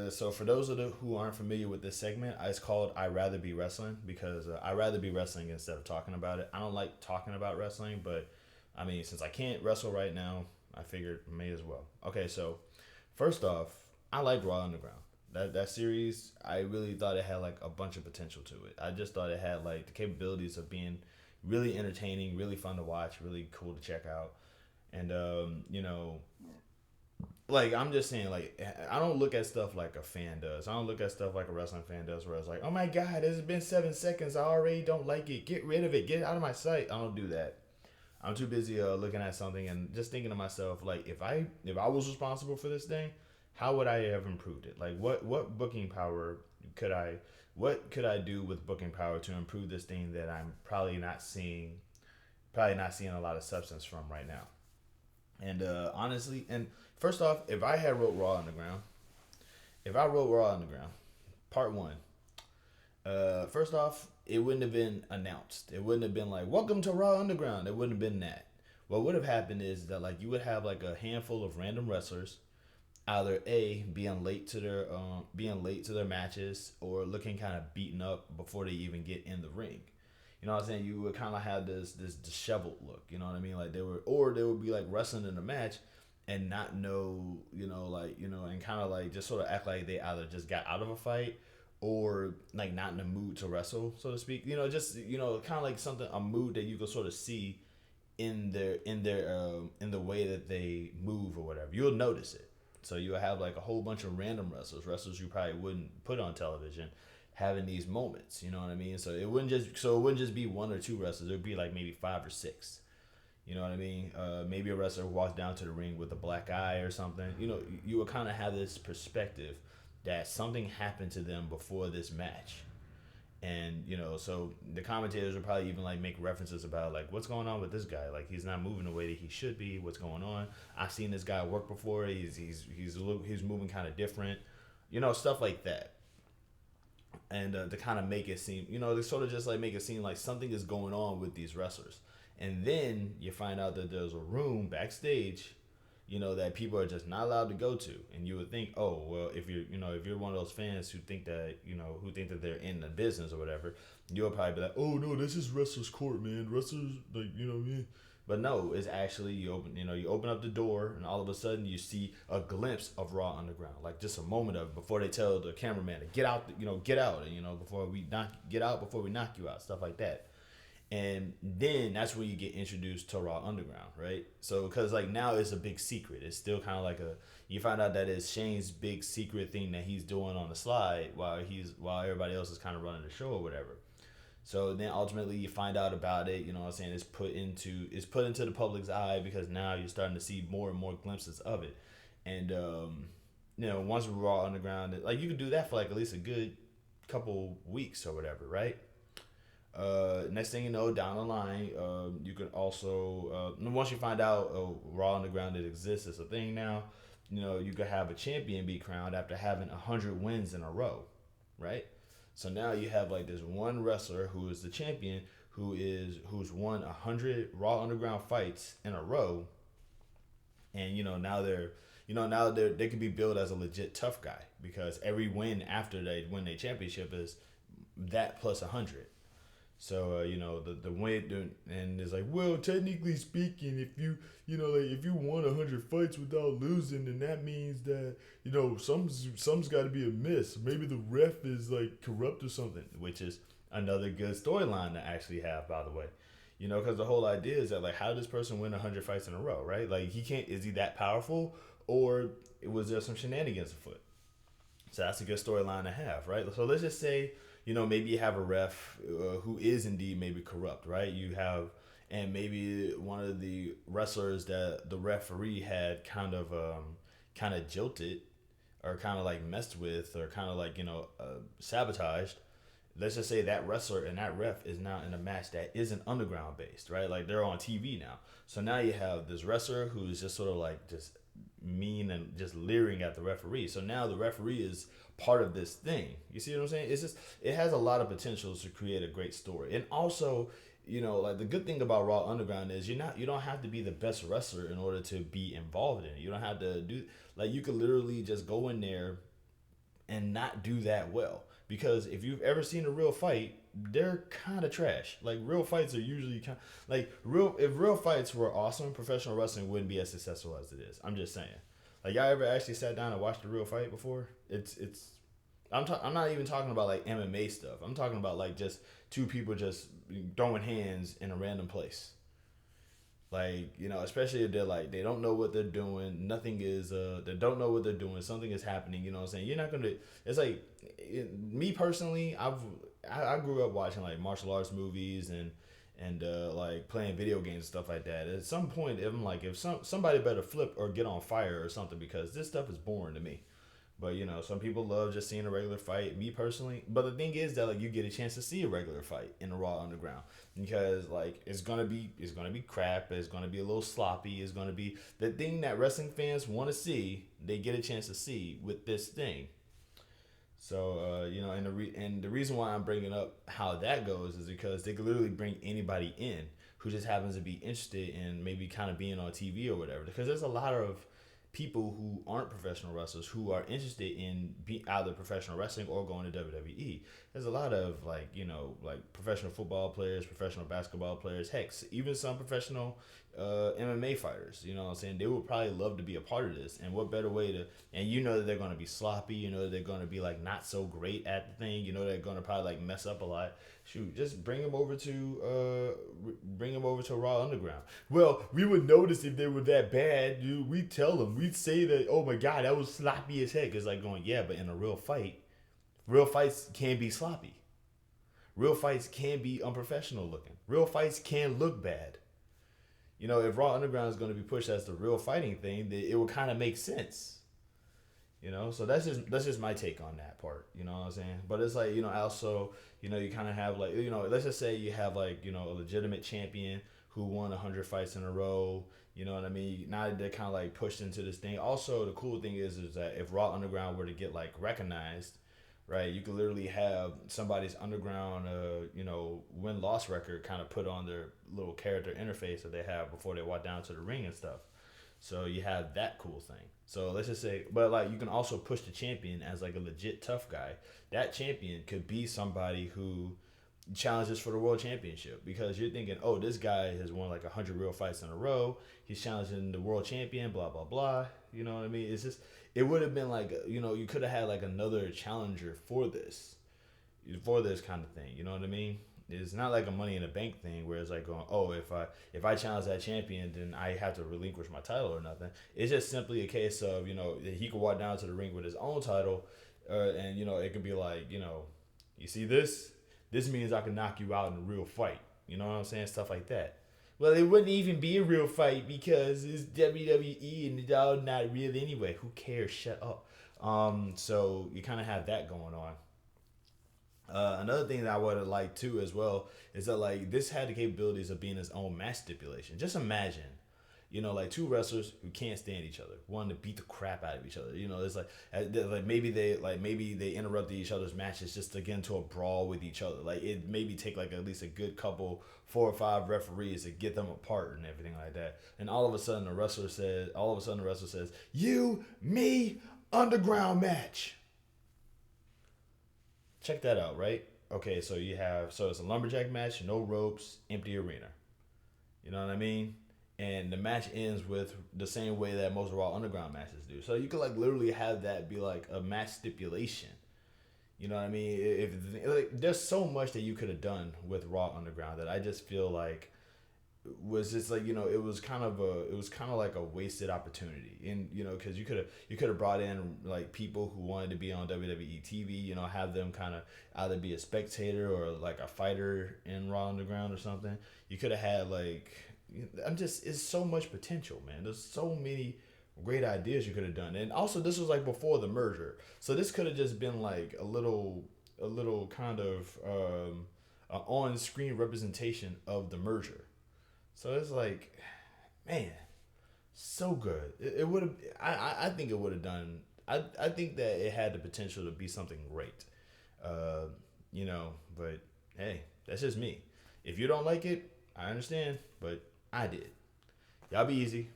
So for those of the who aren't familiar with this segment, it's called "I Rather Be Wrestling" because I rather be wrestling instead of talking about it. I don't like talking about wrestling, but I mean, since I can't wrestle right now, I figured may as well. Okay, so first off, I like Raw Underground. That series, I really thought it had like a bunch of potential to it. I just thought it had like the capabilities of being really entertaining, really fun to watch, really cool to check out, and like I'm just saying, like I don't look at stuff like a fan does. I don't look at stuff like a wrestling fan does, where it's like, oh my god, it's been 7 seconds. I already don't like it. Get rid of it. Get it out of my sight. I don't do that. I'm too busy looking at something and just thinking to myself, like if I was responsible for this thing, how would I have improved it? Like what booking power could I what could I do with booking power to improve this thing that I'm probably not seeing a lot of substance from right now. And honestly, and first off, if I had wrote Raw Underground, if I wrote Raw Underground, part one, first off, it wouldn't have been announced. It wouldn't have been like "Welcome to Raw Underground." It wouldn't have been that. What would have happened is that like you would have like a handful of random wrestlers, either a being late to their matches or looking kind of beaten up before they even get in the ring. You know what I'm saying? You would kind of have this disheveled look. You know what I mean? Like they would be like wrestling in a match and not know, and kind of like just sort of act like they either just got out of a fight or like not in the mood to wrestle, so to speak. Just kind of like something a mood that you can sort of see in the way that they move or whatever. You'll notice it. So you'll have like a whole bunch of random wrestlers you probably wouldn't put on television, having these moments. You know what I mean? So it wouldn't just be one or two wrestlers. It would be like maybe five or six. You know what I mean? Maybe a wrestler walks down to the ring with a black eye or something. You would kind of have this perspective that something happened to them before this match, and so the commentators would probably even like make references about like what's going on with this guy, like he's not moving the way that he should be, what's going on. I've seen this guy work before. He's moving kind of different, stuff like that. And to kind of make it seem, they sort of just like make it seem like something is going on with these wrestlers. And then you find out that there's a room backstage, that people are just not allowed to go to. And you would think, oh, well, if you're one of those fans who think that, who think that they're in the business or whatever, you'll probably be like, oh no, this is wrestlers court, man. Wrestlers, like, what I mean? But no, it's actually you open up the door and all of a sudden you see a glimpse of Raw Underground, like just a moment of it before they tell the cameraman to get out, get out, and before we knock get out before we knock you out, stuff like that. And then that's where you get introduced to Raw Underground, right? So because like now it's a big secret. It's still kind of like you find out that it's Shane's big secret thing that he's doing on the slide while everybody else is kind of running the show or whatever. So then ultimately you find out about it. You know what I'm saying? It's put into the public's eye because now you're starting to see more and more glimpses of it. And once Raw Underground, like you could do that for like at least a good couple weeks or whatever, right? Next thing you know, down the line, you can also once you find out Raw Underground it exists as a thing now, you could have a champion be crowned after having 100 wins in a row, right? So now you have like this one wrestler who is the champion who's won 100 Raw Underground fights in a row, and they could be billed as a legit tough guy because every win after they win their championship is that plus 100. So the way and it's like, well, technically speaking, if like if you won 100 fights without losing, then that means that some's got to be amiss. Maybe the ref is like corrupt or something, which is another good storyline to actually have, by the way. Because the whole idea is that like, how does this person win 100 fights in a row, right? Like he can't. Is he that powerful, or was there some shenanigans afoot? So that's a good storyline to have, right? So let's just say, maybe you have a ref who is indeed maybe corrupt, right? And maybe one of the wrestlers that the referee had kind of jilted or kind of like messed with or kind of like, sabotaged. Let's just say that wrestler and that ref is now in a match that isn't underground based, right? Like they're on TV now. So now you have this wrestler who's just sort of like just mean and just leering at the referee. So now the referee is part of this thing. You see what I'm saying? It has a lot of potential to create a great story. And also, like the good thing about Raw Underground is you don't have to be the best wrestler in order to be involved in it. You don't have to do like you could literally just go in there and not do that well. Because if you've ever seen a real fight, they're kind of trash. Like real fights are usually kind like real. If real fights were awesome, professional wrestling wouldn't be as successful as it is. I'm just saying. Like y'all ever actually sat down and watched a real fight before? It's. I'm not even talking about like MMA stuff. I'm talking about like just two people just throwing hands in a random place. Like, especially if they're like they don't know what they're doing, nothing is they don't know what they're doing, something is happening, you know what I'm saying? You're not gonna it's like me personally, I grew up watching like martial arts movies and like playing video games and stuff like that. At some point I'm like if somebody better flip or get on fire or something because this stuff is boring to me. But some people love just seeing a regular fight. Me personally, but the thing is that like you get a chance to see a regular fight in a Raw Underground because like it's gonna be crap. It's gonna be a little sloppy. It's gonna be the thing that wrestling fans want to see. They get a chance to see with this thing. So and the reason why I'm bringing up how that goes is because they could literally bring anybody in who just happens to be interested in maybe kind of being on TV or whatever. Because there's a lot of people who aren't professional wrestlers who are interested in either professional wrestling or going to WWE. There's a lot of like professional football players, professional basketball players, heck, even some professional MMA fighters. You know what I'm saying? They would probably love to be a part of this. And what better way to? And that they're going to be sloppy. That they're going to be like not so great at the thing. They're going to probably like mess up a lot. Shoot, just bring them over to Raw Underground. Well, we would notice if they were that bad, dude. We'd tell them. We'd say that, oh my God, that was sloppy as heck. It's like going, yeah, but in a real fight, real fights can be sloppy. Real fights can be unprofessional looking. Real fights can look bad. If Raw Underground is going to be pushed as the real fighting thing, it will kind of make sense. So that's just my take on that part. You know what I'm saying? But it's like also you kind of have like let's just say you have like a legitimate champion who won 100 fights in a row. You know what I mean? Now they're kind of like pushed into this thing. Also, the cool thing is that if Raw Underground were to get like recognized, right, you could literally have somebody's underground win loss record kind of put on their little character interface that they have before they walk down to the ring and stuff. So you have that cool thing. So let's just say, but like you can also push the champion as like a legit tough guy. That champion could be somebody who challenges for the world championship because you're thinking, oh, this guy has won like 100 real fights in a row. He's challenging the world champion, blah, blah, blah. You know what I mean? It's just, it would have been like, you could have had like another challenger for this kind of thing. You know what I mean? It's not like a Money in the Bank thing where it's like going, oh, if I challenge that champion, then I have to relinquish my title or nothing. It's just simply a case of he could walk down to the ring with his own title, and it could be like you see this. This means I can knock you out in a real fight. You know what I'm saying? Stuff like that. Well, it wouldn't even be a real fight because it's WWE and it's all not real anyway. Who cares? Shut up. So you kind of have that going on. Another thing that I would have liked too as well is that like this had the capabilities of being its own match stipulation. Just imagine, like two wrestlers who can't stand each other, wanting to beat the crap out of each other. It's like maybe they interrupted each other's matches just to get into a brawl with each other. Like it maybe take like at least a good couple 4 or 5 referees to get them apart and everything like that. And all of a sudden the wrestler says, "You, me, underground match." Check that out, right? Okay, so it's a lumberjack match, no ropes, empty arena. You know what I mean? And the match ends with the same way that most Raw Underground matches do. So you could like literally have that be like a match stipulation. You know what I mean? If like, there's so much that you could have done with Raw Underground that I just feel like was just like it was kind of like a wasted opportunity, and because you could have brought in like people who wanted to be on WWE TV, have them kind of either be a spectator or like a fighter in Raw Underground or something. You could have had like it's so much potential, man. There's so many great ideas you could have done, and also this was like before the merger, so this could have just been like a little kind of on-screen representation of the merger. So it's like, man, so good. It would have. I think it would have done. I think that it had the potential to be something great. But hey, that's just me. If you don't like it, I understand. But I did. Y'all be easy.